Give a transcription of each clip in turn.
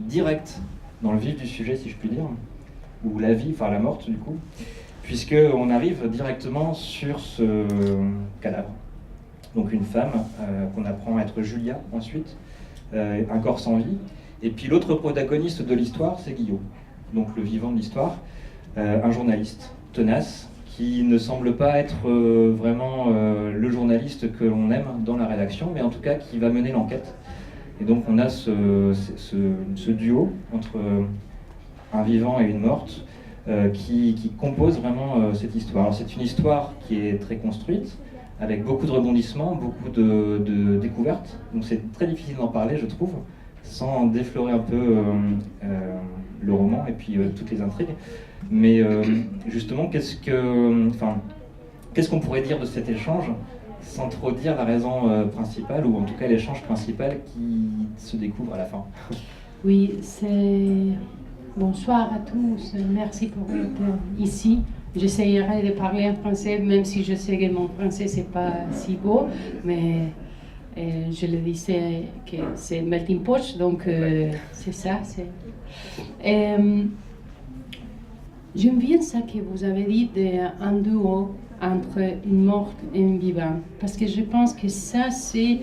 direct dans le vif du sujet, si je puis dire, ou la vie, enfin la morte du coup, puisqu'on arrive directement sur ce cadavre. Donc une femme qu'on apprend à être Julia ensuite, un corps sans vie. Et puis l'autre protagoniste de l'histoire, c'est Guillaume, donc le vivant de l'histoire, un journaliste tenace, qui ne semble pas être vraiment le journaliste que l'on aime dans la rédaction, mais en tout cas qui va mener l'enquête. Et donc on a ce duo entre un vivant et une morte qui compose vraiment cette histoire. Alors, c'est une histoire qui est très construite, avec beaucoup de rebondissements, beaucoup de découvertes. Donc c'est très difficile d'en parler, je trouve, sans déflorer un peu le roman et puis toutes les intrigues. Mais justement, qu'est-ce qu'on pourrait dire de cet échange sans trop dire la raison principale, ou en tout cas l'échange principal qui se découvre à la fin? Oui, bonsoir à tous, merci pour être ici. J'essayerai de parler en français, même si je sais que mon français c'est pas si beau, mais je le disais que c'est melting pot, donc c'est ça. J'aime bien ça que vous avez dit d'un duo entre une morte et une vivante, parce que je pense que ça c'est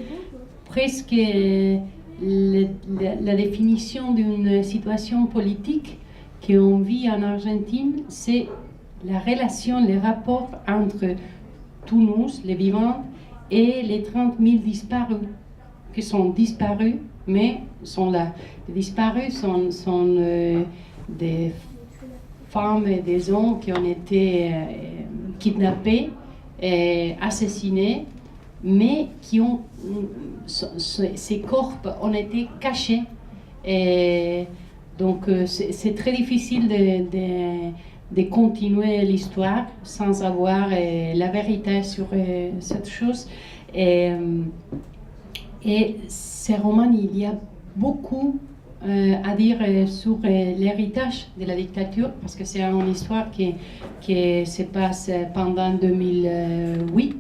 presque la définition d'une situation politique qu'on vit en Argentine, c'est la relation, les rapports entre tous nous, les vivants, et les 30 000 disparus, qui sont disparus, mais sont là. Les disparus sont des femmes et des hommes qui ont été kidnappés et assassinés, mais ces corps ont été cachés. Et donc c'est très difficile de continuer l'histoire sans avoir la vérité sur cette chose. Et ce roman, il y a beaucoup à dire sur l'héritage de la dictature, parce que c'est une histoire qui se passe pendant 2008.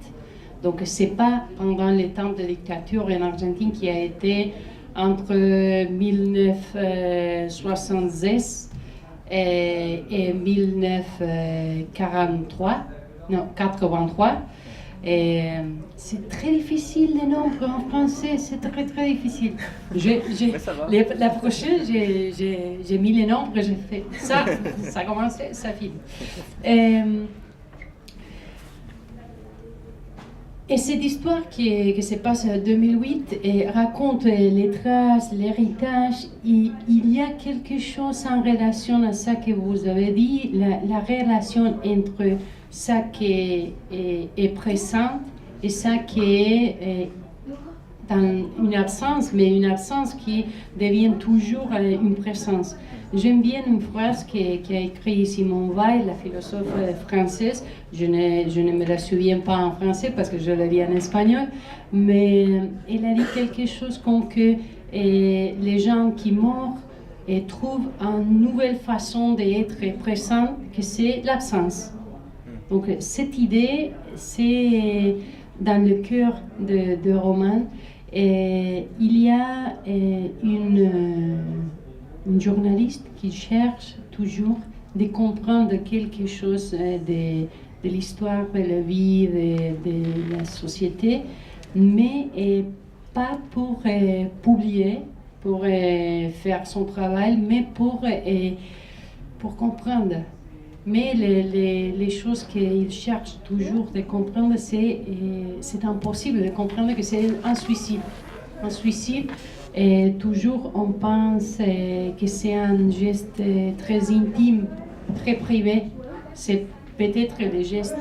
Donc c'est pas pendant les temps de dictature en Argentine qui a été entre 1976 et 1983. Et c'est très difficile les nombres en français, c'est très très difficile. La prochaine, j'ai mis les nombres, j'ai fait ça, ça a commencé, ça finit. Et cette histoire qui se passe en 2008 et raconte les traces, l'héritage, il y a quelque chose en relation à ça que vous avez dit, la relation entre ça qui est présent et ça qui est dans une absence, mais une absence qui devient toujours une présence. J'aime bien une phrase qu'a écrite Simone Weil, la philosophe française. Je ne me la souviens pas en français parce que je la lis en espagnol, mais elle a dit quelque chose comme que les gens qui meurent trouvent une nouvelle façon d'être présents, que c'est l'absence. Donc cette idée, c'est dans le cœur de roman. Et il y a une journaliste qui cherche toujours de comprendre quelque chose de l'histoire, de la vie, de la société, mais pas pour publier, pour faire son travail, mais pour comprendre. Mais les choses qu'il cherche toujours de comprendre, c'est impossible de comprendre que c'est un suicide. Un suicide, et toujours on pense que c'est un geste très intime, très privé. C'est peut-être le geste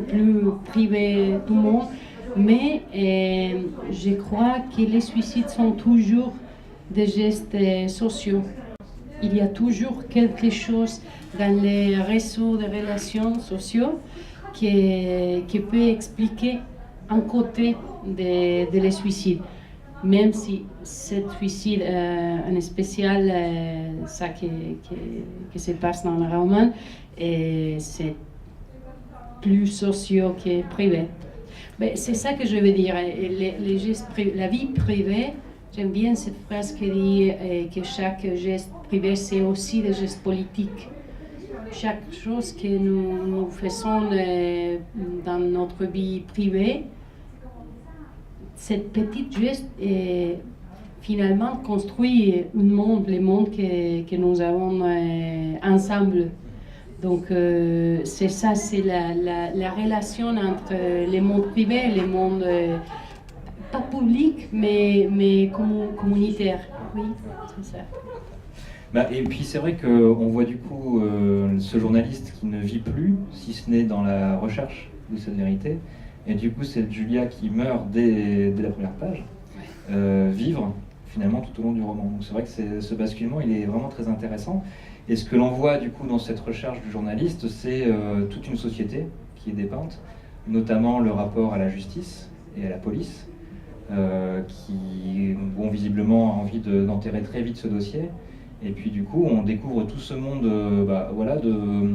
plus privé du monde, mais je crois que les suicides sont toujours des gestes sociaux. Il y a toujours quelque chose dans les réseaux de relations sociaux qui peut expliquer un côté de les suicides. Même si cet suicide, en spécial, ça qui se passe dans le roman, c'est plus social que privé. Mais c'est ça que je veux dire. Les gestes la vie privée J'aime bien cette phrase qui dit que chaque geste privé, c'est aussi des gestes politiques. Chaque chose que nous faisons dans notre vie privée, cette petite geste finalement construit le monde que nous avons ensemble. Donc c'est ça, c'est la relation entre le monde privé et le monde pas public, mais communautaire. Oui, c'est ça. Bah, et puis c'est vrai qu'on voit du coup ce journaliste qui ne vit plus, si ce n'est dans la recherche de cette vérité. Et du coup, c'est Julia qui meurt dès la première page, vivre finalement tout au long du roman. Donc c'est vrai que ce basculement, il est vraiment très intéressant. Et ce que l'on voit du coup dans cette recherche du journaliste, c'est toute une société qui est dépeinte, notamment le rapport à la justice et à la police, qui ont visiblement envie d'enterrer très vite ce dossier. Et puis du coup, on découvre tout ce monde voilà, de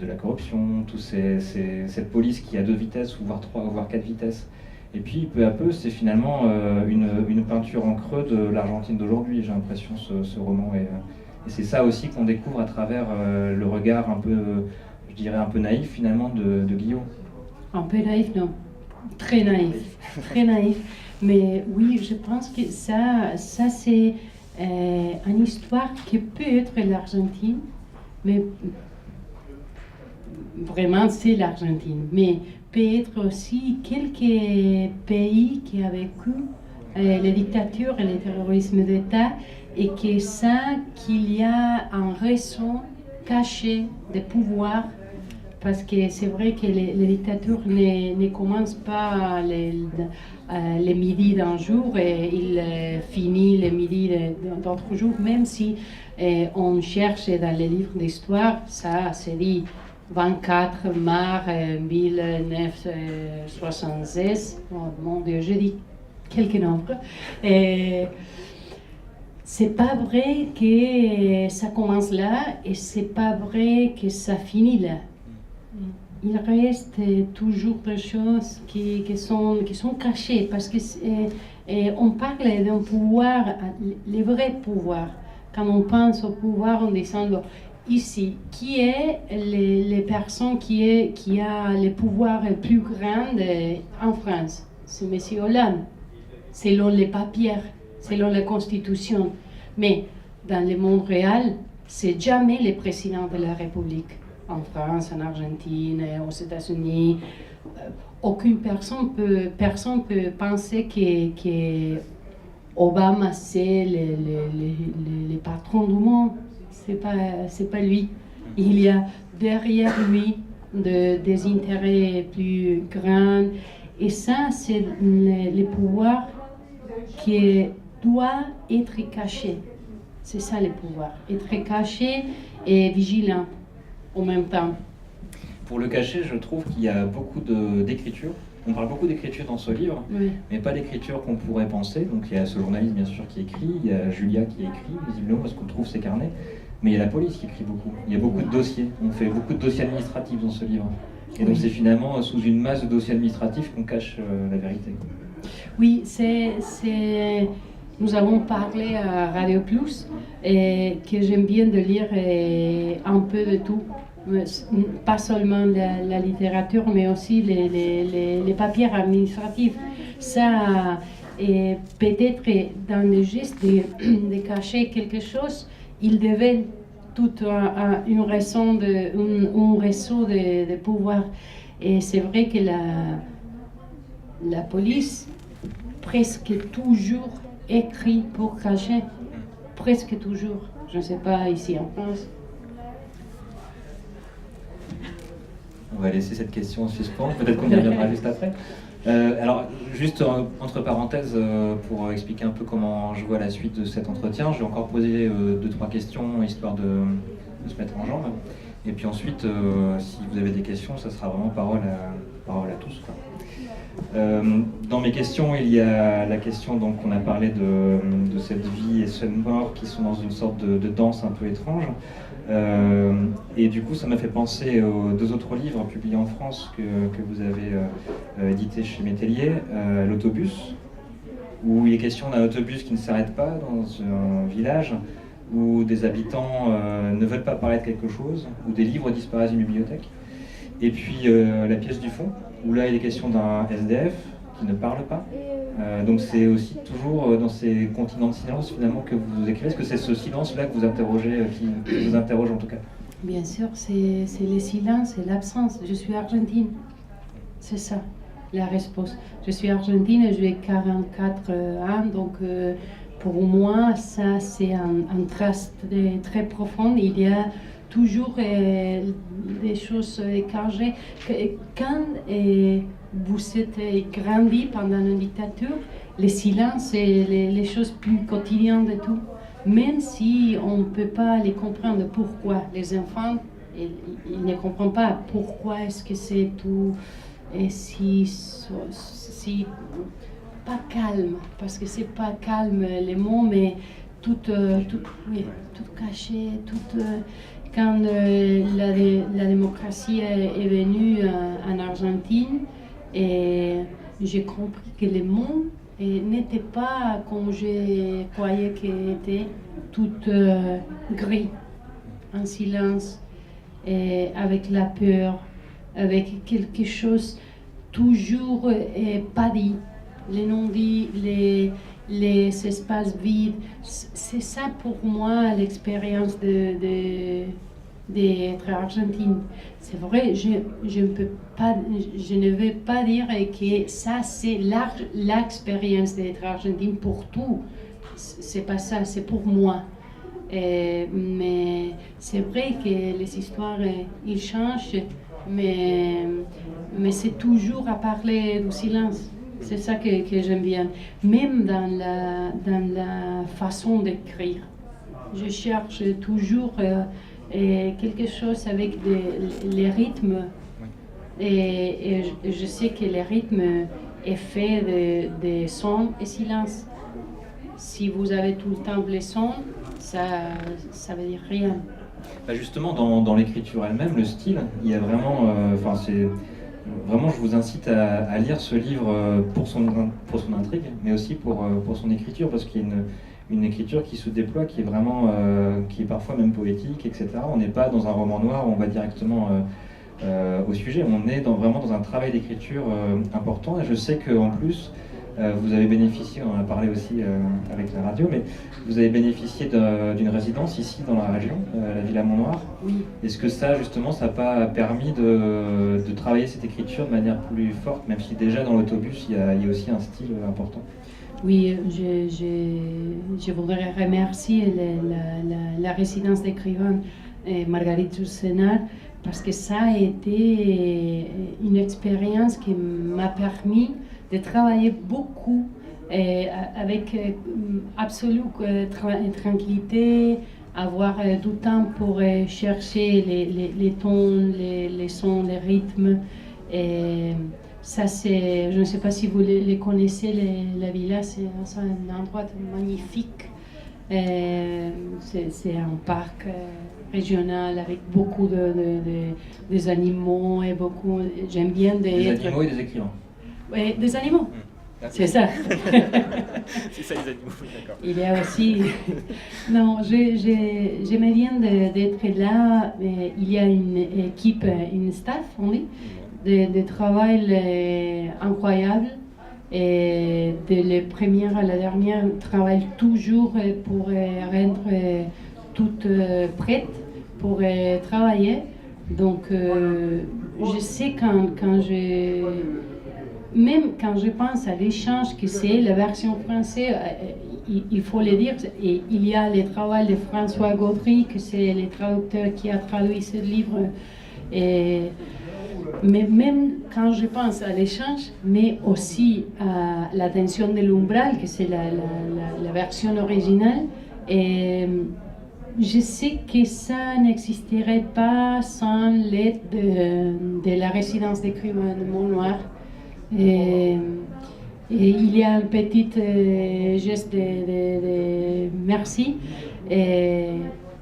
la corruption, cette police qui a 2 vitesses, ou voire 3, voire 4 vitesses. Et puis peu à peu, c'est finalement une peinture en creux de l'Argentine d'aujourd'hui, j'ai l'impression, ce roman. Et c'est ça aussi qu'on découvre à travers le regard un peu, je dirais un peu naïf finalement de Guillaume. Un peu naïf, non. Très naïf. Très naïf. Mais oui, je pense que ça c'est une histoire qui peut être l'Argentine, mais vraiment c'est l'Argentine. Mais peut être aussi quelques pays qui ont vécu les dictatures et le terrorisme d'État, et que ça, qu'il y a un raison caché de pouvoir, parce que c'est vrai que les dictatures ne commencent pas les midis d'un jour et ils finissent les midis d'autres jours, même si on cherche dans les livres d'histoire, ça se dit 24 mars 1976, oh mon Dieu, je dis quelques nombres. C'est pas vrai que ça commence là et c'est pas vrai que ça finit là. Il reste toujours des choses qui sont cachées, parce que on parle d'un pouvoir, le vrai pouvoir. Quand on pense au pouvoir en disant ici, qui est les personnes qui a le pouvoir le plus grand en France? C'est M. Hollande, selon les papiers, selon la Constitution. Mais dans le monde réel, c'est jamais le président de la République. En France, en Argentine, aux États-Unis, aucune personne peut penser que Obama c'est le patron du monde. C'est pas lui. Il y a derrière lui des intérêts plus grands, et ça c'est le pouvoir qui doit être caché. C'est ça le pouvoir, être caché et vigilant en même temps. Pour le cacher, je trouve qu'il y a beaucoup d'écriture. On parle beaucoup d'écriture dans ce livre, Oui. mais pas d'écriture qu'on pourrait penser. Donc il y a ce journaliste bien sûr qui écrit, il y a Julia qui écrit, visiblement parce qu'on trouve ses carnets, mais il y a la police qui écrit beaucoup. Il y a beaucoup de dossiers, on fait beaucoup de dossiers administratifs dans ce livre. Et donc c'est finalement sous une masse de dossiers administratifs qu'on cache la vérité. Oui, nous avons parlé à Radio Plus et que j'aime bien de lire un peu de tout. Pas seulement la littérature, mais aussi les papiers administratifs. Ça, peut-être dans le geste de cacher quelque chose, il devait toute une raison un réseau de pouvoir. Et c'est vrai que la police, presque toujours, écrit pour cacher. Presque toujours. Je ne sais pas ici en France. On va laisser cette question en suspens, peut-être qu'on y reviendra juste après. Alors, juste entre parenthèses, pour expliquer un peu comment je vois la suite de cet entretien, je vais encore poser 2-3 questions, histoire de se mettre en jambe. Et puis ensuite, si vous avez des questions, ça sera vraiment parole à tous, quoi. Dans mes questions, il y a la question, donc on a parlé de cette vie et cette mort qui sont dans une sorte de danse un peu étrange. Et du coup, ça m'a fait penser aux 2 autres livres publiés en France que vous avez édités chez Métellier, L'autobus, où il est question d'un autobus qui ne s'arrête pas dans un village, où des habitants ne veulent pas parler de quelque chose, où des livres disparaissent d'une bibliothèque. Et puis la pièce du fond, où là il est question d'un SDF qui ne parle pas. Donc c'est aussi toujours dans ces continents de silence finalement que vous écrivez. Est-ce que c'est ce silence-là que vous interrogez, qui vous interroge en tout cas? Bien sûr, c'est le silence et l'absence. Je suis argentine, c'est ça la réponse. Je suis argentine et j'ai 44 ans, donc pour moi, ça c'est un trace très profond. Il y a toujours des choses cachées. Quand vous êtes grandi pendant une dictature, le silence c'est les choses plus quotidiennes de tout. Même si on ne peut pas les comprendre, pourquoi les enfants, ils ne comprennent pas pourquoi est-ce que c'est tout et si pas calme, parce que c'est pas calme les mots, mais tout caché, quand la démocratie est venue en Argentine, et j'ai compris que le monde n'était pas comme je croyais qu'il était, tout gris, en silence, et avec la peur, avec quelque chose toujours pas dit, les non-dits, les espaces vides. C'est ça pour moi l'expérience d'être argentine. C'est vrai, je ne vais pas dire que ça c'est l'expérience d'être argentine pour tout. C'est pas ça, c'est pour moi. Mais c'est vrai que les histoires ils changent, mais c'est toujours à parler du silence. C'est ça que j'aime bien, même dans la façon d'écrire. Je cherche toujours quelque chose avec les rythmes, et je sais que le rythme est fait de sons et silence. Si vous avez tout le temps les sons, ça veut dire rien. Bah justement, dans l'écriture elle-même, le style, il y a vraiment, vraiment, je vous incite à lire ce livre pour son intrigue, mais aussi pour son écriture, parce qu'il y a une écriture qui se déploie, qui est vraiment, qui est parfois même poétique, etc. On n'est pas dans un roman noir où on va directement au sujet. On est vraiment dans un travail d'écriture important, et je sais qu'en plus, vous avez bénéficié, on en a parlé aussi avec la radio, mais vous avez bénéficié d'une résidence ici dans la région, la Villa Mont-Noir. Oui. Est-ce que ça, justement, ça n'a pas permis de travailler cette écriture de manière plus forte, même si déjà dans l'autobus, il y a aussi un style important? Oui, je voudrais remercier la résidence d'écrivain Marguerite Yourcenar, parce que ça a été une expérience qui m'a permis de travailler beaucoup avec absolue tranquillité, avoir du temps pour chercher les tons, les sons, les rythmes. Et ça, c'est, je ne sais pas si vous les connaissez, la villa, c'est un endroit magnifique. C'est un parc régional avec beaucoup des animaux et beaucoup. J'aime bien des animaux et des écrivains. Oui, des animaux. C'est ça. C'est ça les animaux, d'accord. Il y a aussi. Non, j'aimais bien d'être là. Mais il y a une équipe, une staff, on dit, de travail incroyable. Et de la première à la dernière, travaille toujours pour rendre toutes prêtes pour travailler. Donc, je sais même quand je pense à l'échange que c'est la version française, il faut le dire, et il y a le travail de François Gaudry, que c'est le traducteur qui a traduit ce livre. Mais même quand je pense à l'échange, mais aussi à la tension de l'umbral, que c'est la version originale, et je sais que ça n'existerait pas sans l'aide de la résidence d'écrivain de Mont-Noir. Et il y a un petit geste de merci,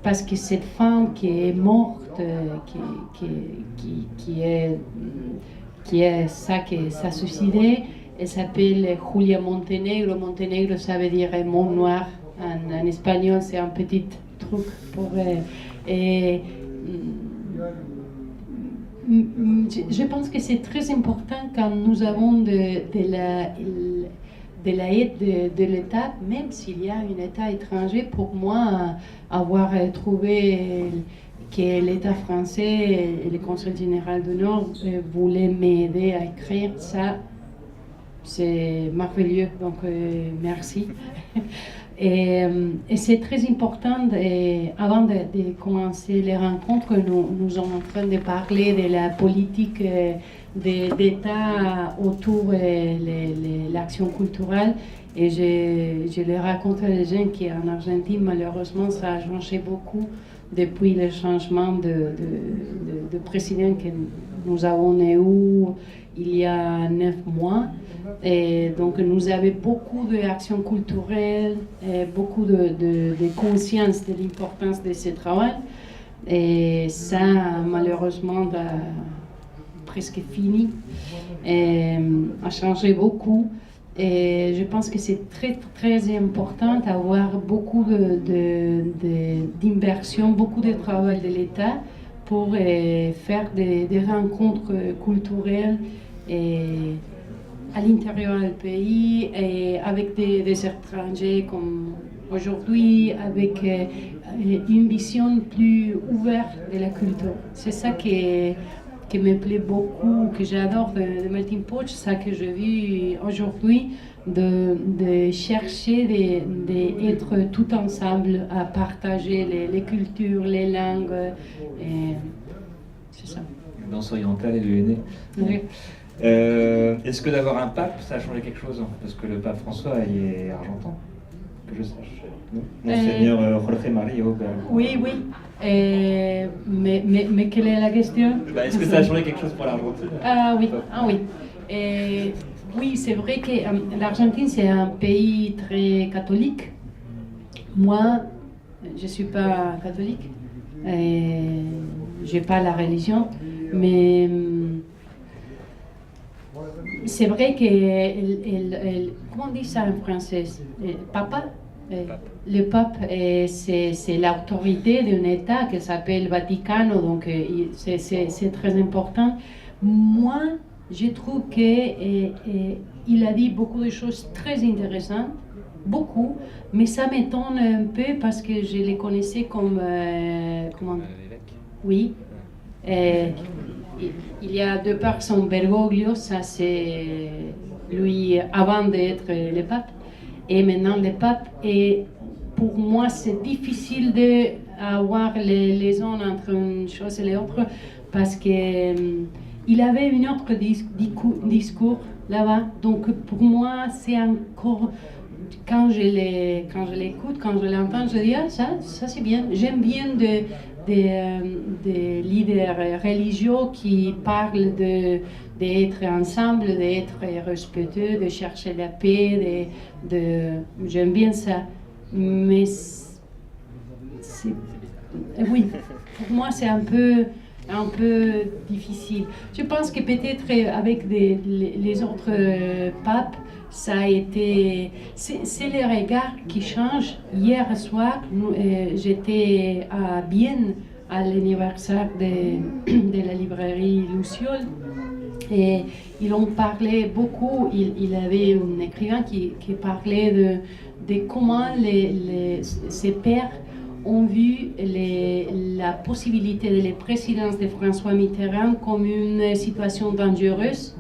parce que cette femme qui est morte, qui est ça, qui s'est suicidée, Elle s'appelle Julia Montenegro. Montenegro, ça veut dire Mont Noir. En espagnol, c'est un petit truc pour... je pense que c'est très important quand nous avons de la aide de l'État, même s'il y a un État étranger. Pour moi, avoir trouvé que l'État français et le Conseil général du Nord voulaient m'aider à écrire ça, c'est merveilleux, donc merci. Et c'est très important, avant de commencer les rencontres, nous sommes en train de parler de la politique d'État autour de l'action culturelle. Et je les raconte à gens qu'en Argentine, malheureusement, ça a changé beaucoup depuis le changement de président que nous avons eu il y a 9 mois. Et donc nous avons beaucoup d'actions culturelles, et beaucoup de conscience de l'importance de ce travail. Et ça, malheureusement, a presque fini, et a changé beaucoup. Et je pense que c'est très, très important d'avoir beaucoup d'inversion, beaucoup de travail de l'État pour faire des rencontres culturelles à l'intérieur du pays et avec des étrangers comme aujourd'hui, avec une vision plus ouverte de la culture. C'est ça qui me plaît beaucoup, que j'adore de Melting Pot, ça que je vis aujourd'hui, de chercher d'être tout ensemble, à partager les cultures, les langues. Et c'est ça. La danse orientale et le henné. Oui. Est-ce que d'avoir un pape, ça a changé quelque chose? Parce que le pape François, il est argentin, que je sache. Monseigneur Jorge Mario. Oui, oui. Mais quelle est la question? Est-ce que ça a changé quelque chose pour l'Argentine? Ah oui, oui, c'est vrai que l'Argentine, c'est un pays très catholique. Moi, je ne suis pas catholique. Je n'ai pas la religion. Mais c'est vrai que... comment on dit ça en français? Papa? Le pape, c'est l'autorité d'un État qui s'appelle Vaticano, donc c'est très important. Moi, je trouve qu'il a dit beaucoup de choses très intéressantes, beaucoup, mais ça m'étonne un peu parce que je les connaissais comme... comment... Oui. Il y a deux personnes, Bergoglio, ça c'est lui avant d'être le pape. Et maintenant le pape, et pour moi c'est difficile d'avoir les liaisons entre une chose et l'autre parce qu'il avait un autre discours là-bas. Donc pour moi c'est encore, quand je l'écoute, quand je l'entends, je dis ça c'est bien. J'aime bien des leaders religieux qui parlent d'être ensemble, d'être respectueux, de chercher la paix, j'aime bien ça. Mais oui, pour moi c'est un peu difficile. Je pense que peut-être avec les autres papes, ça a été... C'est le regard qui change. Hier soir, j'étais à Vienne, à l'anniversaire de la librairie Luciole, et ils ont parlé beaucoup. Il avait un écrivain qui parlait de comment ses pères ont vu la possibilité de la présidence de François Mitterrand comme une situation dangereuse,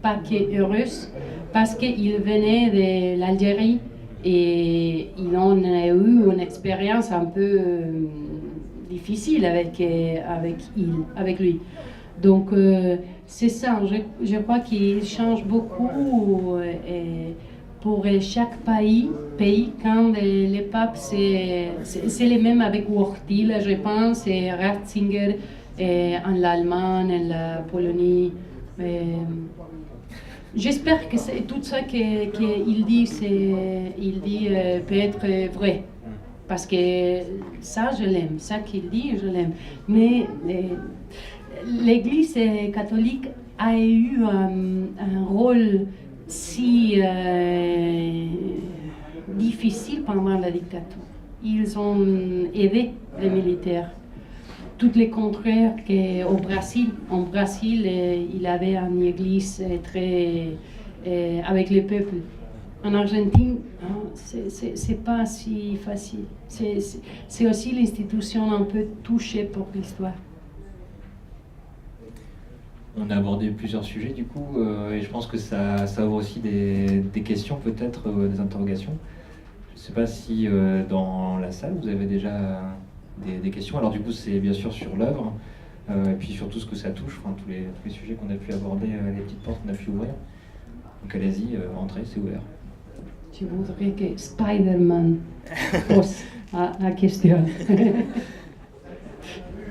pas que heureuse, parce qu'il venait de l'Algérie et il en a eu une expérience un peu difficile avec lui. Donc c'est ça, je crois qu'il change beaucoup pour chaque pays quand les papes, c'est les mêmes avec Wojtyla, je pense, et Ratzinger en l'Allemagne, en la Pologne. J'espère que tout ça qu'il dit, peut être vrai. Parce que ça, je l'aime. Ça qu'il dit, je l'aime. Mais l'Église catholique a eu un rôle si difficile pendant la dictature. Ils ont aidé les militaires. Tout le contraire qu'au Brésil. En Brésil, il avait une église très avec le peuple. En Argentine, hein, c'est pas si facile. C'est aussi l'institution un peu touchée pour l'histoire. On a abordé plusieurs sujets du coup, et je pense que ça ouvre aussi des questions, peut-être des interrogations. Je ne sais pas si dans la salle vous avez déjà des questions. Alors du coup c'est bien sûr sur l'œuvre, et puis sur tout ce que ça touche, enfin, tous les sujets qu'on a pu aborder, les petites portes qu'on a pu ouvrir. Donc allez-y, entrez, c'est ouvert. Je voudrais que Spider-Man pose la question.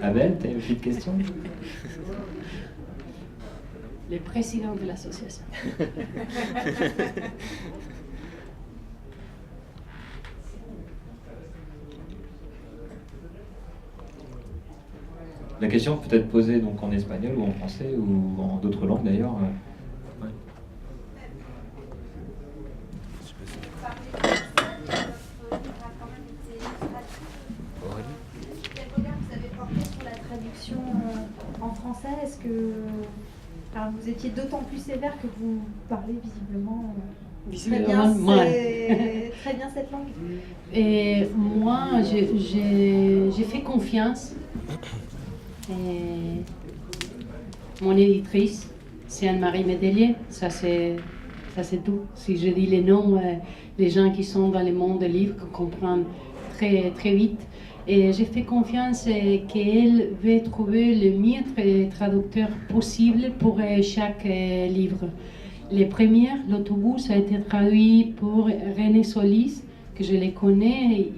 Abel, tu as une petite question? Le président de l'association. La question peut être posée donc en espagnol ou en français ou en d'autres langues d'ailleurs. Ouais. Quel regard vous avez porté sur la traduction en français? Est-ce que alors, vous étiez d'autant plus sévère que vous parlez visiblement très bien cette langue? Et moi, j'ai fait confiance. Et mon éditrice, c'est Anne-Marie Métellier. Ça c'est tout. Si je dis les noms, les gens qui sont dans le monde des livres comprennent très, très vite. Et j'ai fait confiance qu'elle va trouver le meilleur traducteur possible pour chaque livre. Les premières, l'autobus, a été traduit pour René Solis, que je les connais,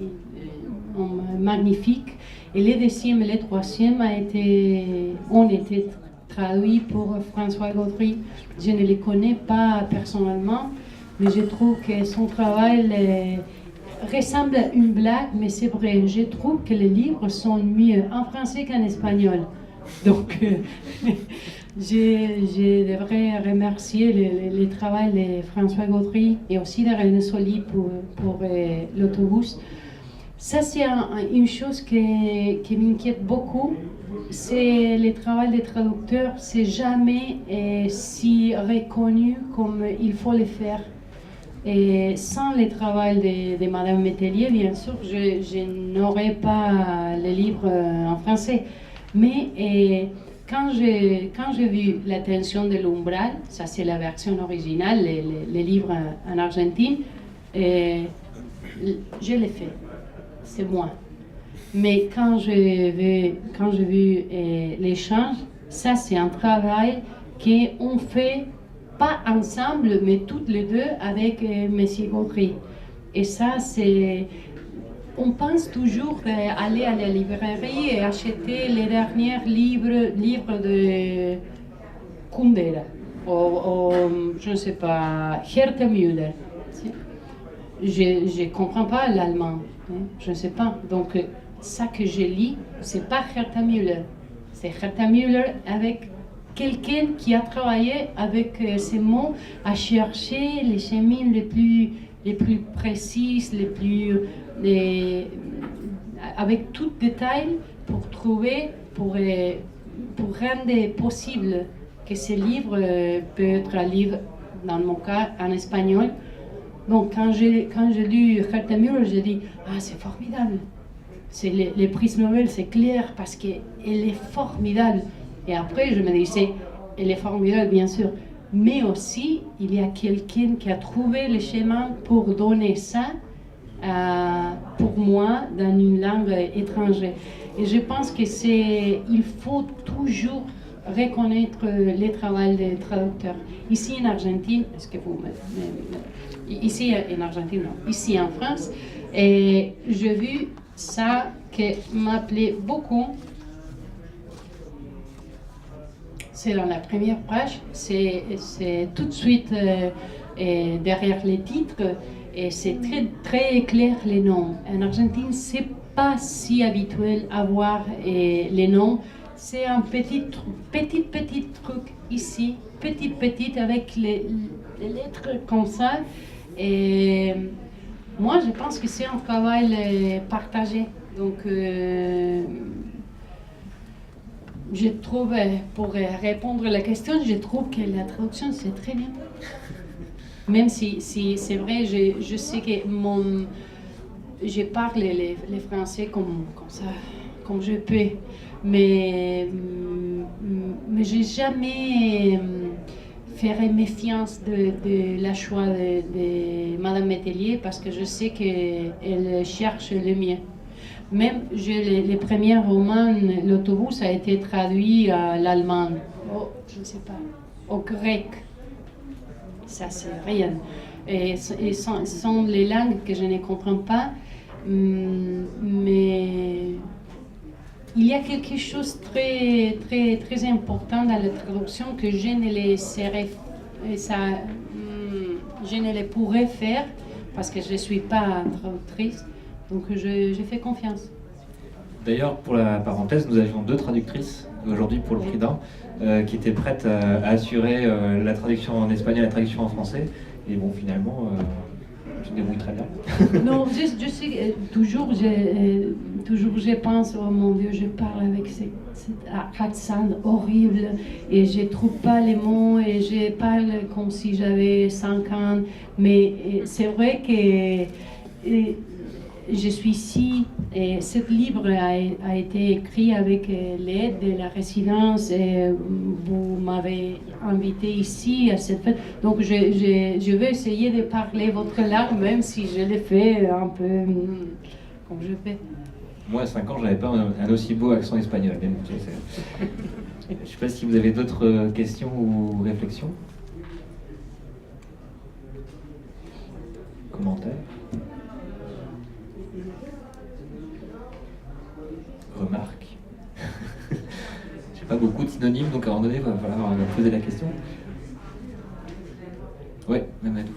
magnifique. Et les deuxième et les troisième ont été traduits pour François Gaudry. Je ne les connais pas personnellement, mais je trouve que son travail ressemble à une blague, mais c'est vrai. Je trouve que les livres sont mieux en français qu'en espagnol. Donc, je devrais remercier le travail de François Gaudry et aussi de René Solis pour l'autobus. Ça, c'est une chose qui m'inquiète beaucoup. C'est le travail des traducteurs. C'est jamais si reconnu comme il faut le faire. Et sans le travail de Madame Métellier, bien sûr, je n'aurais pas le livre en français. Mais quand j'ai vu l'attention de l'Umbral, ça c'est la version originale, les livres en Argentine, je l'ai fait. C'est moi. Mais quand j'ai vu l'échange, ça c'est un travail qu'on fait pas ensemble, mais toutes les deux avec Monsieur Gaudry. Et ça, on pense toujours aller à la librairie et acheter les derniers livres de Kundera, ou je ne sais pas, Herta Müller. Je ne comprends pas l'allemand, hein, je ne sais pas. Donc, ça que je lis, ce n'est pas Herta Müller. C'est Herta Müller avec quelqu'un qui a travaillé avec ces mots à chercher les chemins les plus précises, avec tout détail pour trouver, pour rendre possible que ce livre peut être un livre, dans mon cas, en espagnol. Donc quand j'ai lu Herta Müller, j'ai dit « Ah, c'est formidable !» C'est les prix Nobel, c'est clair, parce qu'elle est formidable. Et après, je me disais, elle est formidable, bien sûr. Mais aussi, il y a quelqu'un qui a trouvé le chemin pour donner ça pour moi dans une langue étrangère. Et je pense il faut toujours reconnaître le travail des traducteurs. Ici en Argentine, est-ce que vous ici en Argentine, non. Ici en France, et j'ai vu ça qui m'appelait beaucoup. C'est dans la première page, c'est tout de suite derrière les titres, et c'est très, très clair les noms. En Argentine, c'est pas si habituel à voir les noms c'est un petit truc ici, petit, avec les lettres comme ça. Et moi, je pense que c'est un travail partagé. Donc, je trouve, pour répondre à la question, je trouve que la traduction, c'est très bien. Même si c'est vrai, je sais que je parle les français comme ça, comme je peux. Mais j'ai jamais fait méfiance de la choix de Madame Métellier parce que je sais qu'elle cherche le mieux. Même les premiers romans, l'autobus a été traduit à l'allemand, je ne sais pas, au grec. Ça, c'est rien. Et sont les langues que je ne comprends pas, mais il y a quelque chose de très important dans la traduction que je ne les pourrais faire parce que je ne suis pas traductrice. Donc je fais confiance. D'ailleurs, pour la parenthèse, nous avions 2 traductrices aujourd'hui pour le prix d'Or qui étaient prêtes à assurer la traduction en espagnol et la traduction en français. Et bon, finalement, je me débrouille très bien. Non, je sais, toujours je pense, oh mon Dieu, je parle avec cet accent horrible et je trouve pas les mots et je parle comme si j'avais 5 ans. Mais c'est vrai que je suis ici et ce livre a été écrit avec l'aide de la résidence et vous m'avez invité ici à cette fête. Donc je vais essayer de parler votre langue même si je l'ai fait un peu comme je fais. Moi à 5 ans j'avais pas un aussi beau accent espagnol. Je ne sais pas si vous avez d'autres questions ou réflexions. Commentaires. Remarque. J'ai pas beaucoup de synonymes, donc à un moment donné, il va falloir poser la question. Ouais, Mamadou.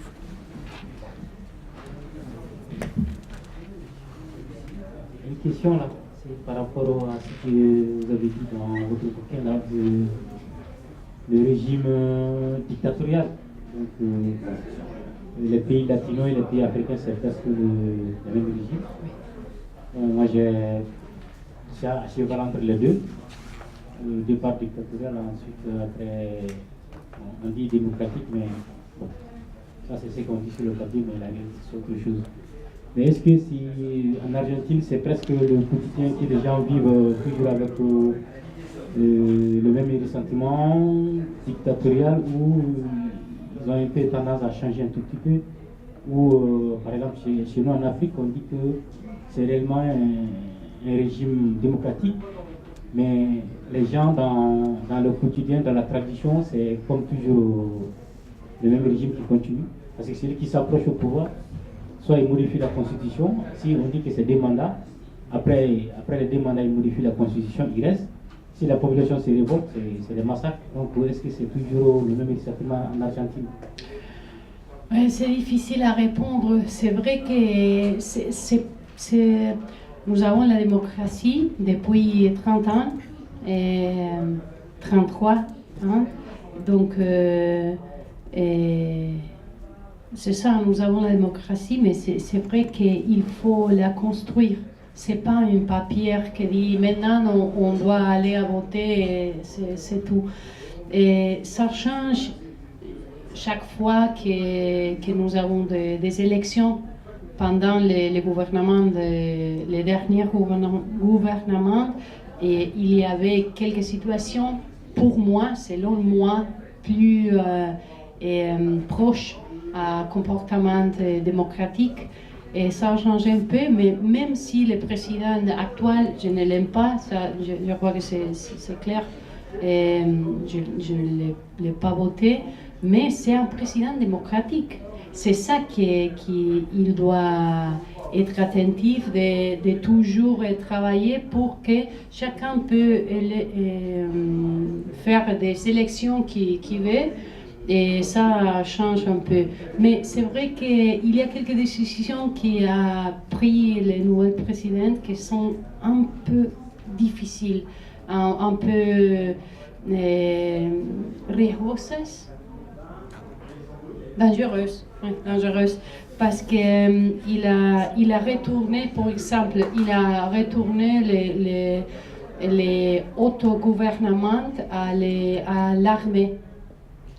Une question là, c'est par rapport à ce que vous avez dit dans votre bouquin là, le régime dictatorial. Donc, les pays latinos et les pays africains, c'est presque le même régime. Moi, j'ai à cheval entre les deux. Le départ dictatorial, ensuite, après, on dit démocratique, mais bon, ça c'est ce qu'on dit sur le papier, mais la réalité c'est autre chose. Mais est-ce que si en Argentine, c'est presque le quotidien que les gens vivent toujours avec le même ressentiment dictatorial ou ils ont un peu tendance à changer un tout petit peu? Ou par exemple, chez nous en Afrique, on dit que c'est réellement un régime démocratique, mais les gens dans le quotidien, dans la tradition, c'est comme toujours le même régime qui continue. Parce que celui qui s'approche au pouvoir, soit il modifie la constitution, si on dit que c'est 2 mandats, après les 2 mandats, il modifie la constitution, il reste. Si la population se révolte, c'est des massacres. Donc est-ce que c'est toujours le même exactement en Argentine? C'est difficile à répondre. C'est vrai que nous avons la démocratie depuis 30 ans, et 33 ans. Donc, c'est ça, nous avons la démocratie, mais c'est vrai qu'il faut la construire. C'est pas un papier qui dit maintenant on doit aller à voter, et c'est tout. Et ça change chaque fois que nous avons des élections. Pendant les gouvernements, les derniers gouvernements, et il y avait quelques situations, pour moi, selon moi, plus proches à comportement démocratique. Et ça a changé un peu, mais même si le président actuel, je ne l'aime pas, ça, je crois que c'est clair, et je ne l'ai pas voté, mais c'est un président démocratique. C'est ça qu'il doit être attentif, de toujours travailler pour que chacun peut faire des élections qu'il veut, et ça change un peu. Mais c'est vrai qu'il y a quelques décisions qu'a pris les nouvelles présidentes qui sont un peu difficiles. un peu riesgosas, dangereuses, parce que il a retourné, par exemple, les autogouvernements à l'armée.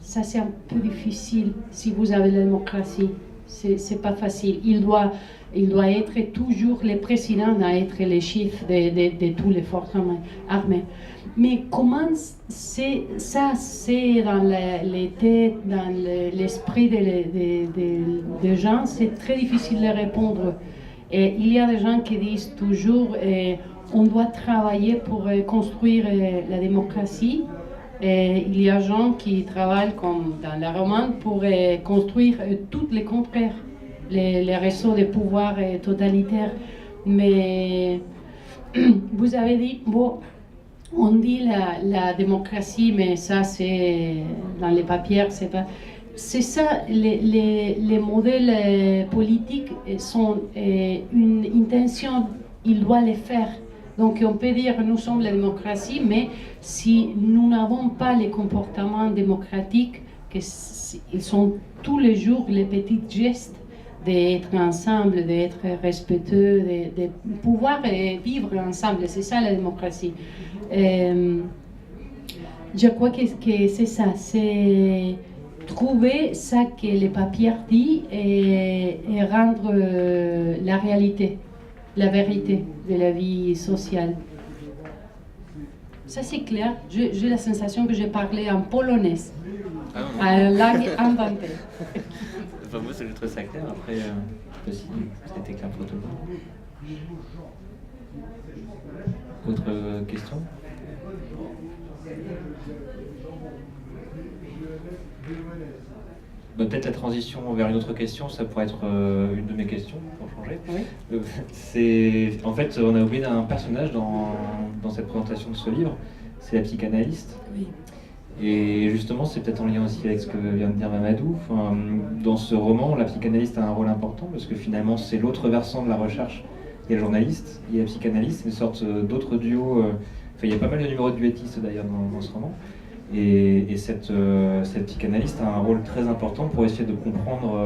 Ça, c'est un peu difficile si vous avez la démocratie. C'est pas facile. Il doit être toujours le président, à être le chef de toutes les forces armées. Mais comment c'est dans les têtes, dans l'esprit des gens, c'est très difficile de répondre. Et il y a des gens qui disent toujours on doit travailler pour construire la démocratie. Et il y a des gens qui travaillent comme dans la romane pour construire tout le contraire, les réseaux de pouvoir totalitaires. Mais vous avez dit, bon, on dit la démocratie, mais ça c'est dans les papiers, c'est pas. C'est ça, les modèles politiques sont une intention, ils doivent les faire. Donc on peut dire nous sommes la démocratie, mais si nous n'avons pas les comportements démocratiques, ils sont tous les jours les petits gestes d'être ensemble, d'être respectueux, de pouvoir vivre ensemble. C'est ça la démocratie. Je crois que c'est ça, c'est trouver ça que les papiers disent et rendre la réalité, la vérité de la vie sociale. Ça c'est clair, j'ai la sensation que j'ai parlé en polonais, en langue inventée. Enfin, moi, je trouve ça clair. Après, je sais pas si c'était clair pour tout le monde. Autre question? Peut-être la transition vers une autre question, ça pourrait être une de mes questions, pour changer. Oui. En fait, on a oublié un personnage dans cette présentation de ce livre, c'est la psychanalyste. Oui. Et justement, c'est peut-être en lien aussi avec ce que vient de dire Mamadou. Enfin, dans ce roman, la psychanalyste a un rôle important, parce que finalement, c'est l'autre versant de la recherche. Il y a le journaliste, il y a la psychanalyste, une sorte d'autres duos. Il y a pas mal de numéros de duettistes d'ailleurs dans ce roman. Et cette psychanalyste a un rôle très important pour essayer de comprendre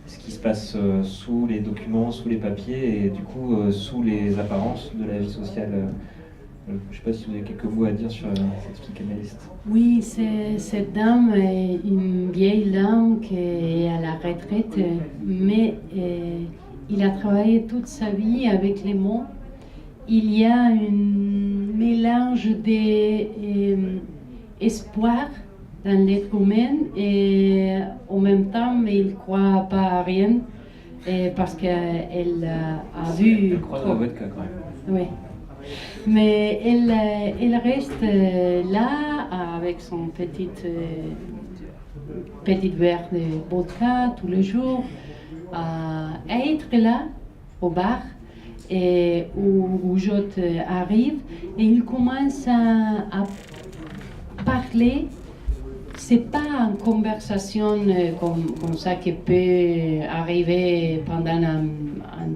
ce qui se passe sous les documents, sous les papiers et du coup sous les apparences de la vie sociale. Je ne sais pas si vous avez quelques mots à dire sur cette psychanalyste. Oui, cette dame est une vieille dame qui est à la retraite, mais il a travaillé toute sa vie avec les mots. Il y a un mélange d'espoir dans l'être humain et en même temps il ne croit pas à rien parce qu'elle a vu... Elle croit dans la vodka quand même. Oui. Mais elle reste là avec son petit verre de vodka tous les jours, à être là au bar et où Rougeot arrive et il commence à parler. C'est pas une conversation comme ça qui peut arriver pendant un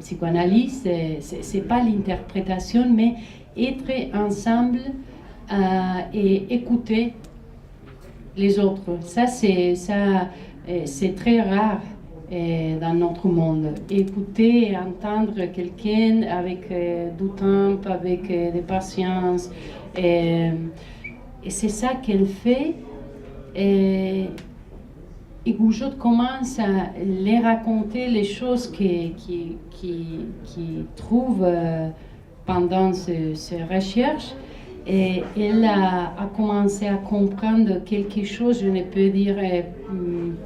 psychanalyse, c'est pas l'interprétation, mais être ensemble et écouter les autres. Ça, c'est très rare dans notre monde. Écouter et entendre quelqu'un avec du temps, avec de patience. Et c'est ça qu'elle fait. Et Goujout commence à les raconter les choses qu'il trouve pendant ces recherches. Et elle a commencé à comprendre quelque chose, je ne peux dire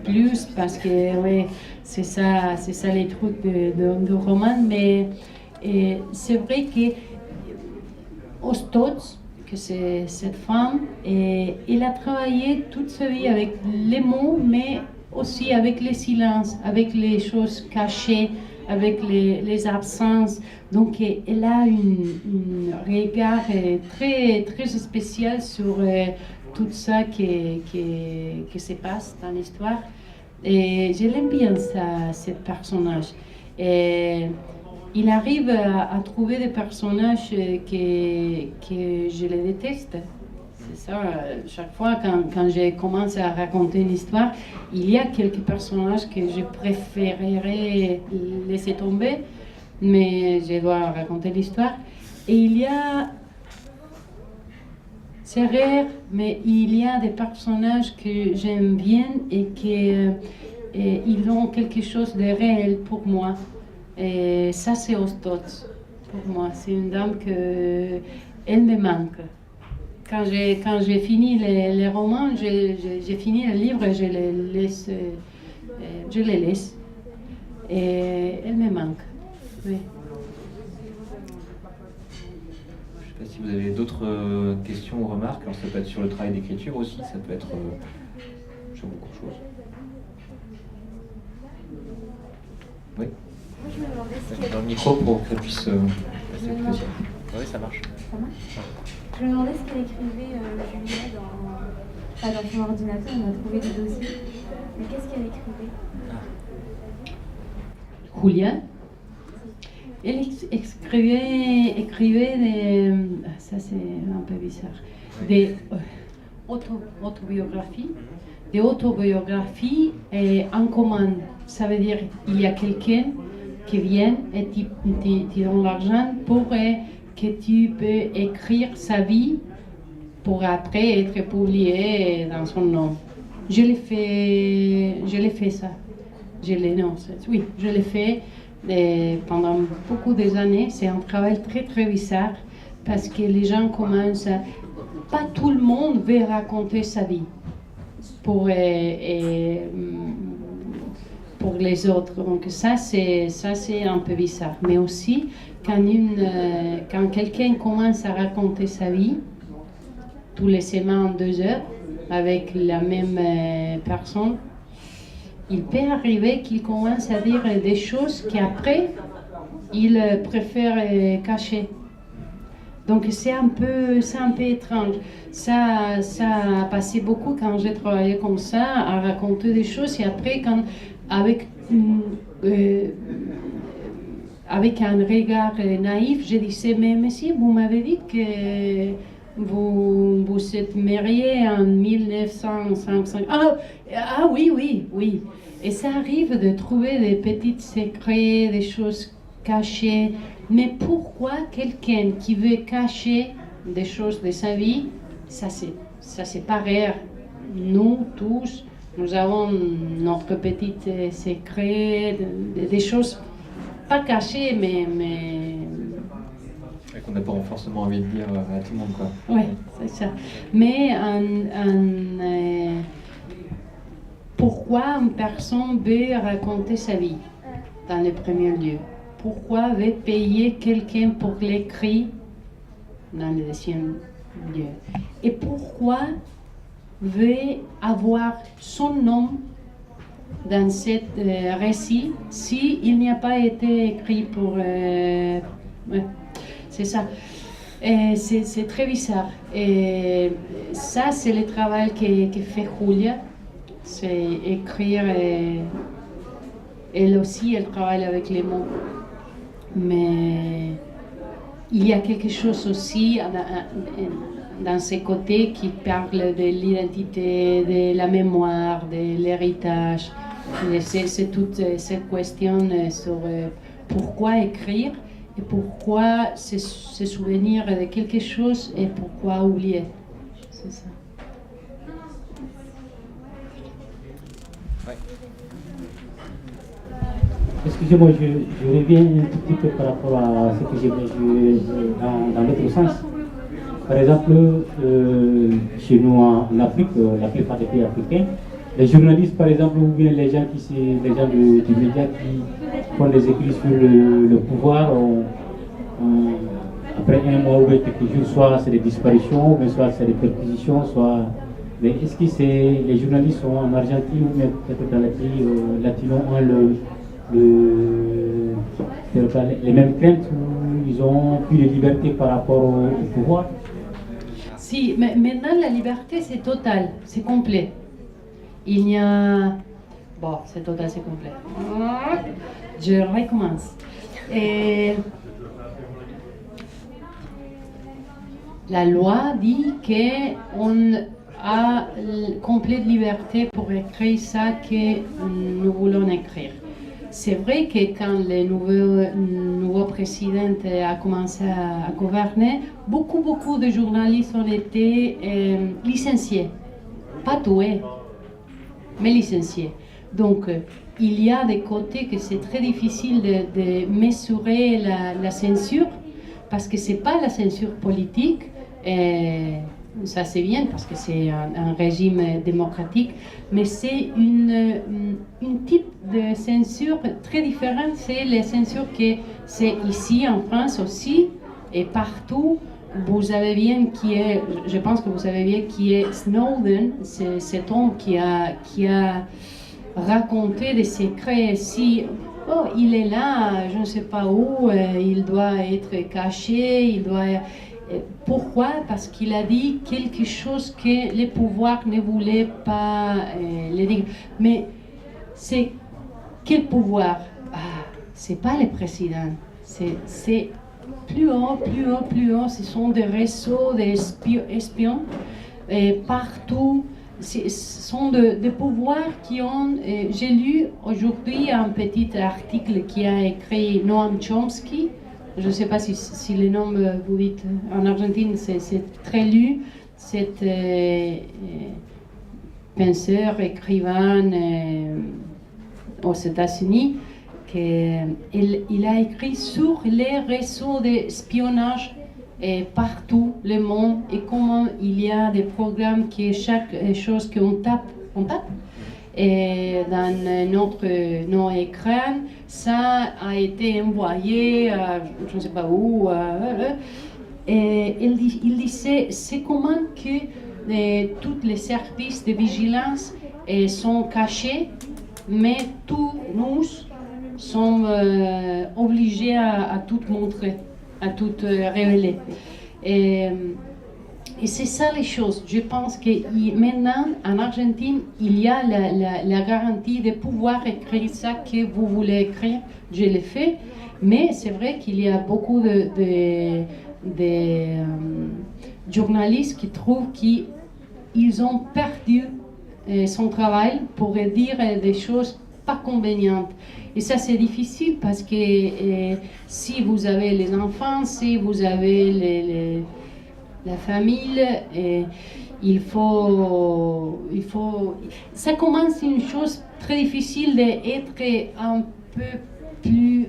plus parce que ouais, c'est ça les trucs de roman, mais c'est vrai que Ostots, que c'est cette femme, et elle a travaillé toute sa vie avec les mots, mais aussi avec les silences, avec les choses cachées, avec les absences. Donc elle a un regard très, très spécial sur tout ça qui se passe dans l'histoire. Et je l'aime bien, ce personnage. Et il arrive à trouver des personnages que je les déteste. C'est ça, chaque fois quand je commence à raconter une histoire, il y a quelques personnages que je préférerais laisser tomber, mais je dois raconter l'histoire. Et il y a, c'est rare, mais il y a des personnages que j'aime bien et ils ont quelque chose de réel pour moi. Et ça, c'est Ostot pour moi. C'est une dame elle me manque. Quand j'ai fini les romans, j'ai fini le livre, je les laisse. Et elle me manque. Oui. Je ne sais pas si vous avez d'autres questions ou remarques. Alors, ça peut être sur le travail d'écriture aussi, ça peut être sur beaucoup de choses. Oui. Moi, je me demandais ce Dans le micro pour qu'elle puisse passer plus facile. Oui, ça marche. Ça marche. Je me demandais ce qu'elle écrivait, Julia, dans son ordinateur. On a trouvé des dossiers. Mais qu'est-ce qu'elle écrivait? Julia, elle écrivait des... Ça, c'est un peu bizarre. Des autobiographies. Des autobiographies en commande. Ça veut dire qu'il y a quelqu'un qui vient et te donne l'argent pour que tu peux écrire sa vie pour après être publié dans son nom. Je l'ai fait ça. Je l'ai fait pendant beaucoup d'années. C'est un travail très très bizarre parce que les gens commencent à... Pas tout le monde veut raconter sa vie pour les autres. Donc ça c'est un peu bizarre. Mais aussi quand quelqu'un commence à raconter sa vie, tous les semaines 2 heures avec la même personne, il peut arriver qu'il commence à dire des choses qu'après il préfère cacher. Donc c'est un peu étrange. Ça a passé beaucoup quand j'ai travaillé comme ça, à raconter des choses, et après avec un regard naïf, je disais mais si vous m'avez dit que vous êtes marié en 1955. Ah oui. Et ça arrive de trouver des petits secrets, des choses cachées. Mais pourquoi quelqu'un qui veut cacher des choses de sa vie, ça c'est pas rare. Nous tous, nous avons notre petit secret, des choses pas cachées, mais qu'on n'a pas forcément envie de dire à tout le monde, quoi. Oui, c'est ça. Mais pourquoi une personne veut raconter sa vie dans le premier lieu? Pourquoi veut payer quelqu'un pour l'écrire dans le deuxième lieu? Et pourquoi veut avoir son nom dans ce récit s'il n'y a pas été écrit pour... ouais. C'est ça. C'est très bizarre. Et ça, c'est le travail que fait Julia. C'est écrire. Elle aussi, elle travaille avec les mots. Mais il y a quelque chose aussi dans ses côtés qui parle de l'identité, de la mémoire, de l'héritage. C'est toute cette question sur pourquoi écrire. Et pourquoi se souvenir de quelque chose et pourquoi oublier. C'est ça. Ouais. Excusez-moi, je reviens un tout petit peu par rapport à ce que j'ai vu dans l'autre sens. Par exemple, chez nous en Afrique, la plupart des pays africains, les journalistes, par exemple, ou bien les gens du média qui font des écrits sur le pouvoir, après un mois ou quelques jours, soit c'est des disparitions, ou soit c'est des perquisitions, soit... Mais est-ce que les journalistes sont en Argentine ou même peut-être dans les pays latinos ont les mêmes craintes où ils ont plus de liberté par rapport au pouvoir? Si, mais maintenant la liberté c'est total, c'est complet. Il n'y a... Bon, c'est total, c'est complet. Je recommence. Et la loi dit qu'on a complète liberté pour écrire ça que nous voulons écrire. C'est vrai que quand le nouveau président a commencé à gouverner, beaucoup de journalistes ont été licenciés. Pas tués, mais licenciés. Donc, il y a des côtés que c'est très difficile de mesurer la censure, parce que ce n'est pas la censure politique, et ça c'est bien parce que c'est un régime démocratique, mais c'est une type de censure très différente. C'est la censure que c'est ici en France aussi et partout. Vous savez bien qui est, je pense que vous savez bien qui est Snowden, c'est cet homme qui a raconté des secrets. Si il est là, je ne sais pas où, il doit être caché, il doit. Pourquoi? Parce qu'il a dit quelque chose que les pouvoirs ne voulaient pas le dire. Mais c'est quel pouvoir? C'est pas le président. C'est plus haut. Ce sont des réseaux d'espions partout. Ce sont des pouvoirs qui ont. J'ai lu aujourd'hui un petit article qui a écrit Noam Chomsky. Je ne sais pas si le nom vous dites. En Argentine, c'est très lu. C'est penseur, écrivain aux États-Unis. Il a écrit sur les réseaux d'espionnage partout le monde et comment il y a des programmes qui chaque chose qu'on tape. Et dans nos écrans, ça a été envoyé, je ne sais pas où. Et il disait, c'est comment que tous les services de vigilance sont cachés, mais tous nous sommes obligés à tout montrer, à tout révéler. Et c'est ça les choses. Je pense que maintenant, en Argentine, il y a la garantie de pouvoir écrire ça que vous voulez écrire. Je l'ai fait, mais c'est vrai qu'il y a beaucoup de journalistes qui trouvent qu'ils ont perdu son travail pour dire des choses pas convenientes. Et ça, c'est difficile parce que si vous avez les enfants, si vous avez la famille, il faut. Ça commence une chose très difficile d'être un peu plus,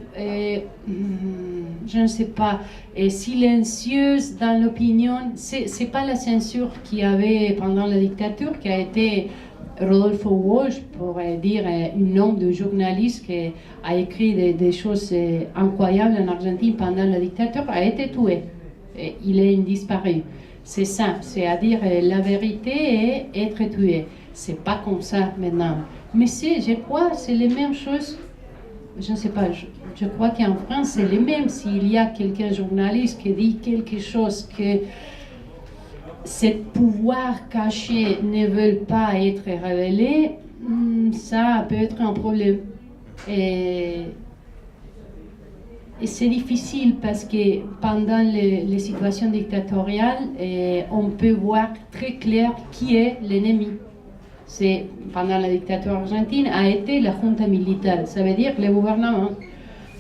je ne sais pas, silencieuse dans l'opinion. C'est pas la censure qu'il y avait pendant la dictature qui a été Rodolfo Walsh, pour dire un nombre de journalistes qui a écrit des choses incroyables en Argentine pendant la dictature, a été tué. Il est disparu. C'est ça, c'est-à-dire la vérité et être tué. C'est pas comme ça maintenant. Mais je crois, c'est les mêmes choses. Je ne sais pas, je crois qu'en France, c'est les mêmes. S'il y a quelqu'un journaliste qui dit quelque chose que ces pouvoirs cachés ne veulent pas être révélés, ça peut être un problème. Et c'est difficile parce que pendant les situations dictatoriales, on peut voir très clair qui est l'ennemi. Pendant la dictature argentine, a été la junta militaire, ça veut dire le gouvernement.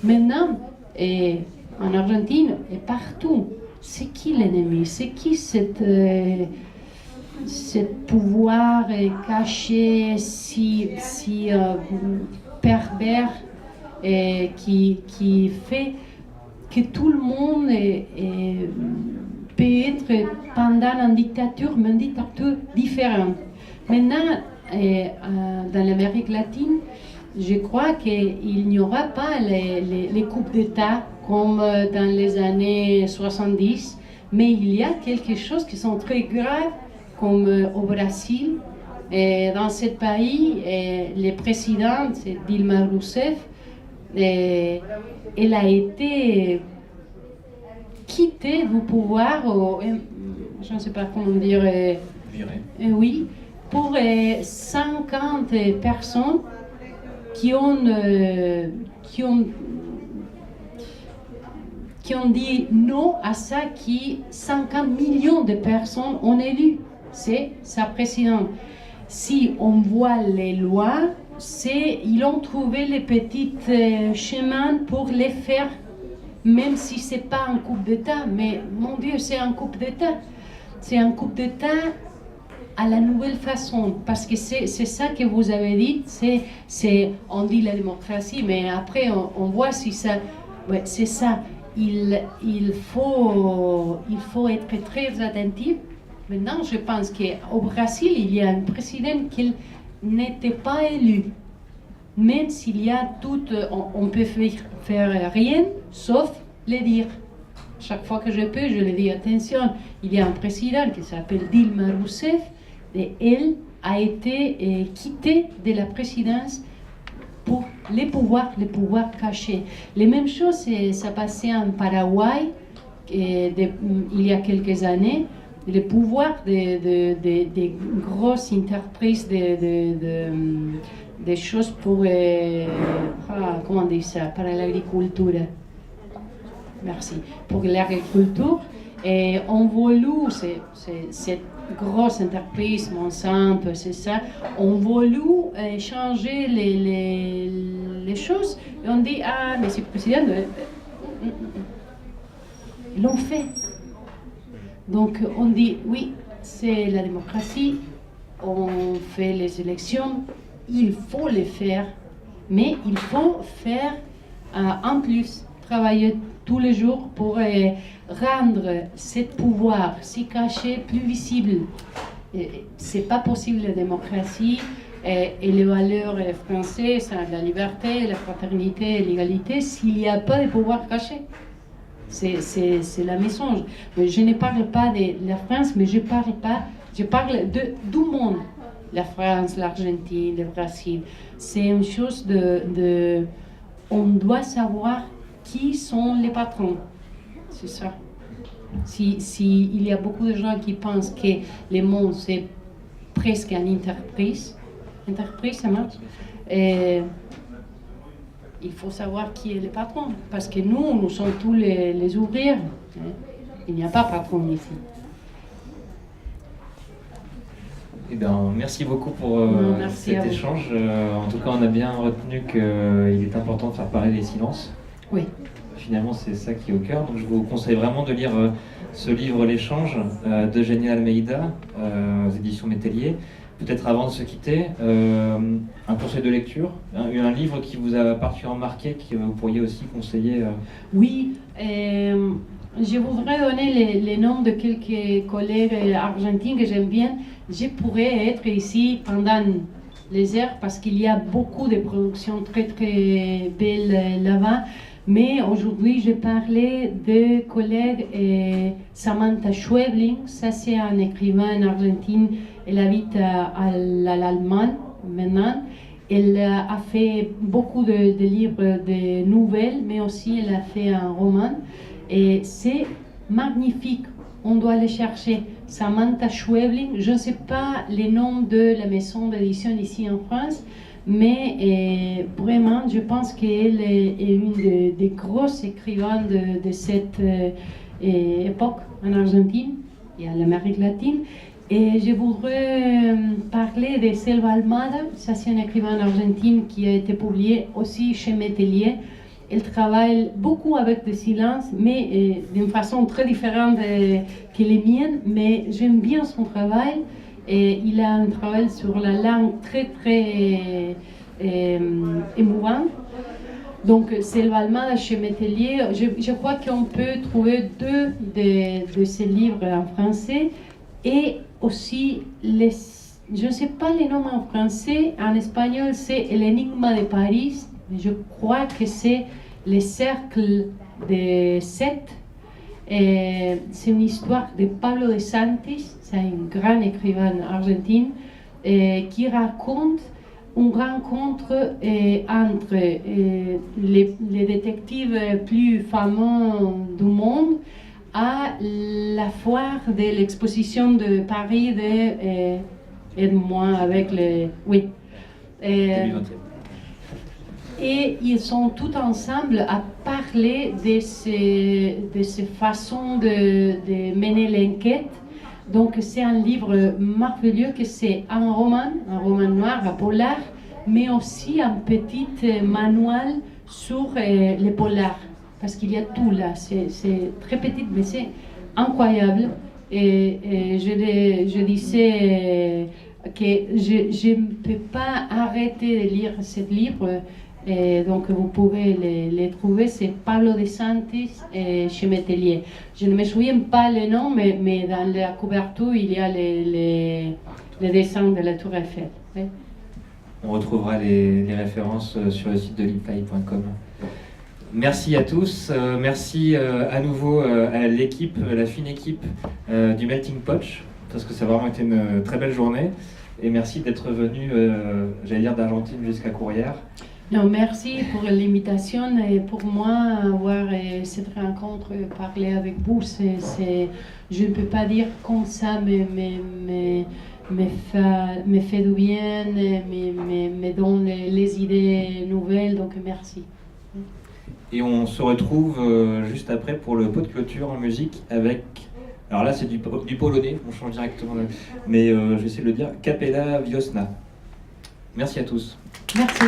Maintenant, en Argentine et partout, c'est qui l'ennemi? C'est qui ce pouvoir caché, si pervers, qui fait que tout le monde peut être pendant une dictature, mais une dictature différente. Maintenant, dans l'Amérique latine, je crois qu'il n'y aura pas les coups d'État comme dans les années 70, mais il y a quelque chose qui sont très graves, comme au Brésil. Et dans ce pays, le président, c'est Dilma Rousseff, elle a été quittée du pouvoir, je ne sais pas comment dire, Virée. Oui, pour 50 personnes qui ont qui ont dit non à ça qui 50 millions de personnes ont élu. C'est sa présidente. Si on voit les lois, ils ont trouvé les petits chemins pour les faire, même si ce n'est pas un coup d'État. Mais mon Dieu, c'est un coup d'État. C'est un coup d'État à la nouvelle façon, parce que c'est ça que vous avez dit, on dit la démocratie, mais après on voit si ça, ouais, c'est ça, il faut être très attentif. Maintenant, je pense qu'au Brésil, il y a un président qui n'était pas élu, même s'il y a tout, on peut faire rien, sauf le dire. Chaque fois que je peux, je le dis, attention, il y a un président qui s'appelle Dilma Rousseff, et elle a été quittée de la présidence pour les pouvoirs cachés. Les mêmes choses, ça passait en Paraguay il y a quelques années. Les pouvoirs des grosses entreprises, des choses pour, comment on dit ça, pour l'agriculture. Merci. Pour l'agriculture, et on voulu, cette grosse entreprise, Monsanto, c'est ça, on voulu changer les choses, et on dit, ah, mais c'est le président, ils l'ont fait. Donc on dit, oui, c'est la démocratie, on fait les élections, il faut les faire, mais il faut faire en plus, travailler tous les jours pour rendre ce pouvoir si caché plus visible. C'est pas possible la démocratie et les valeurs françaises, la liberté, la fraternité, l'égalité, s'il n'y a pas de pouvoir caché. C'est la mensonge. Je ne parle pas de la France, mais je parle du monde. La France, l'Argentine, le Brésil. C'est une chose on doit savoir qui sont les patrons. C'est ça. Il y a beaucoup de gens qui pensent que le monde c'est presque une entreprise, ça marche. Et il faut savoir qui est le patron, parce que nous sommes tous les ouvriers. Il n'y a pas de patron ici. Eh bien, merci beaucoup pour cet échange. En tout cas, on a bien retenu qu'il est important de faire parler les silences. Oui. Finalement, c'est ça qui est au cœur. Donc, je vous conseille vraiment de lire ce livre, L'échange, d'Eugénie Almeida, aux éditions Métellier. Peut-être avant de se quitter, un conseil de lecture, un livre qui vous a particulièrement marqué, que vous pourriez aussi conseiller. Oui, je voudrais donner les noms de quelques collègues argentins que j'aime bien. Je pourrais être ici pendant les heures parce qu'il y a beaucoup de productions très très belles là-bas. Mais aujourd'hui, je parlais de collègues Samantha Schweblin, ça c'est un écrivain argentin, elle habite à l'Allemagne maintenant. Elle a fait beaucoup de livres, de nouvelles, mais aussi elle a fait un roman. Et c'est magnifique, on doit les chercher. Samantha Schweblin, je ne sais pas les noms de la maison d'édition ici en France, mais vraiment, je pense qu'elle est une des grosses écrivains de cette époque en Argentine et en Amérique latine. Et je voudrais parler de Selva Almada, ça c'est une écrivaine argentine qui a été publiée aussi chez Métellier. Elle travaille beaucoup avec le silence, mais d'une façon très différente que les miennes, mais j'aime bien son travail. Et il a un travail sur la langue très très émouvant. Donc Selva Almada chez Métellier, je crois qu'on peut trouver deux de ses livres en français et aussi je ne sais pas les noms en français, en espagnol c'est L'énigme de Paris, mais je crois que c'est Le cercle de 7. C'est une histoire de Pablo de Santis, c'est un grand écrivain argentin qui raconte une rencontre entre les détectives plus fameux du monde à la foire de l'exposition de Paris aide-moi avec les... Oui. et ils sont tous ensemble à parler de ces façons de mener l'enquête. Donc c'est un livre merveilleux, que c'est un roman noir, un polar, mais aussi un petit manuel sur les polars, parce qu'il y a tout là, c'est très petit, mais c'est incroyable. Et je disais que je ne peux pas arrêter de lire ce livre, et donc vous pouvez les trouver, c'est Pablo de Santis chez Métellier. Je ne me souviens pas le nom, mais dans la couverture, il y a les dessins de la Tour Eiffel. Oui. On retrouvera les références sur le site de livetail.com. Merci à tous, merci à nouveau à l'équipe, la fine équipe du Melting Pot, parce que ça a vraiment été une très belle journée. Et merci d'être venu, j'allais dire d'Argentine jusqu'à Courrières. Non, merci pour l'invitation et pour moi, avoir cette rencontre, parler avec vous, je ne peux pas dire comme ça, me fait du bien, me donne les idées nouvelles, donc merci. Et on se retrouve juste après pour le pot de clôture en musique avec, alors là c'est du polonais, on change directement, mais je vais essayer de le dire, Capella Wiosna. Merci à tous. Merci.